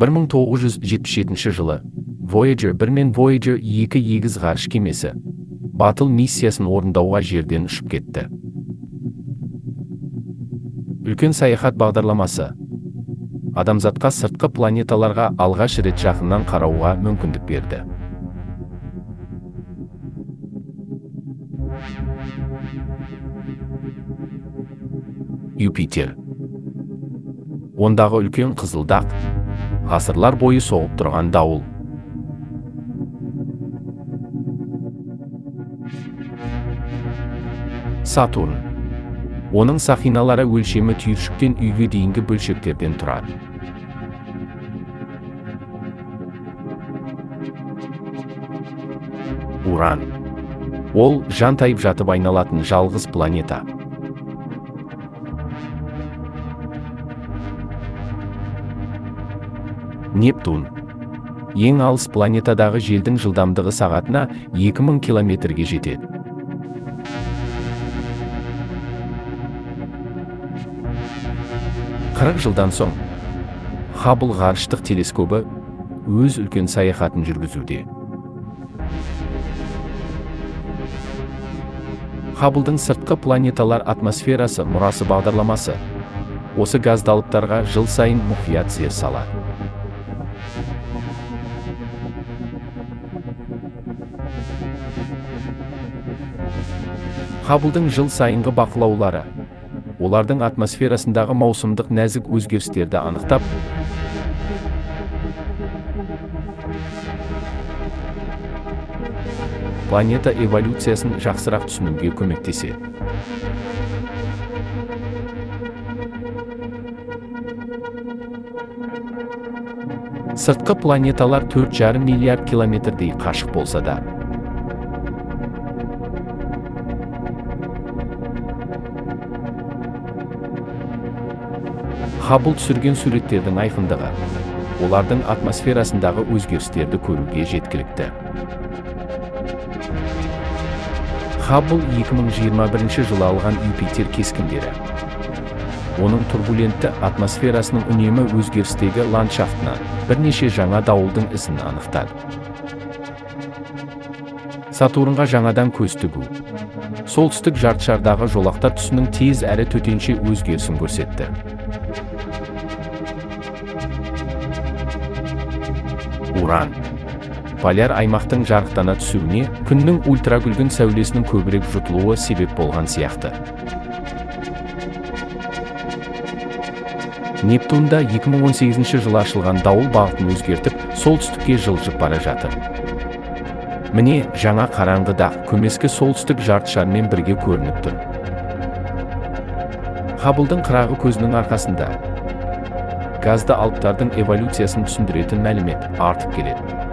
1977 жылы Voyager 1 мен Voyager 2 егіз ғарыш кемесі батыл миссиясын орындауға жерден ұшып кетті. Үлкен саяхат бағдарламасы адамзатқа сыртқы планеталарға алғаш рет жақыннан қарауға мүмкіндік берді. Юпитер. Ондағы үлкен қызылдақ, ғасырлар бойы соғып тұрған дауыл. Сатурн. Оның сақиналары өлшемі түйіршіктен үйге дейінгі бөлшектерден тұрады. Уран. Ол жантайып жатып айналатын жалғыз планета. Нептун. Ең алыс планетадағы желдің жылдамдығы сағатына 2000 километрге жетеді. Жылдан соң Хаббл ғарыштық телескобы өз үлкен саяхатын жүргізуде. Хабблдың сыртқы планеталар атмосферасы мұрасы бағдарламасы осы газдалыптарға жыл сайын мұқият зер салады. Хабблдың жыл сайынғы бақылаулары олардың атмосферасындағы маусымдық нәзік өзгерістерді анықтап, планета эволюциясын жақсырақ түсінуге көмектеседі. Сыртқы планеталар 4,5 миллиард километрдей қашық болса да, Хаббл түсірген суреттердің айқындығы олардың атмосферасындағы өзгерістерді көруге жеткілікті. Хаббл 2021 жылы алған Юпитер кескіндері оның турбулентті атмосферасының үнемі өзгерістегі ландшафтына бірнеше жаңа дауылдың ізін анықтады. Сатурнға жаңадан көз тігу солтүстік жартышардағы жолақтар түсінің тез әрі төтенше өзгерісін көрсетті. Уран. Поляр аймақтың жарықтана түсуіне күннің ультракүлгін сәулесінің көбірек жұтылуы себеп болған сияқты. Нептунда 2018 жылы ашылған дауыл бағытын өзгертіп, солтүстікке жылжып бара жатыр. Міне, жаңа қараңғы дақ көмескі солтүстік жартышармен бірге көрініп тұр. Хабблдың қырағы көзінің арқасында газды алыптардың эволюциясын түсіндіретін мәлімет артып келеді.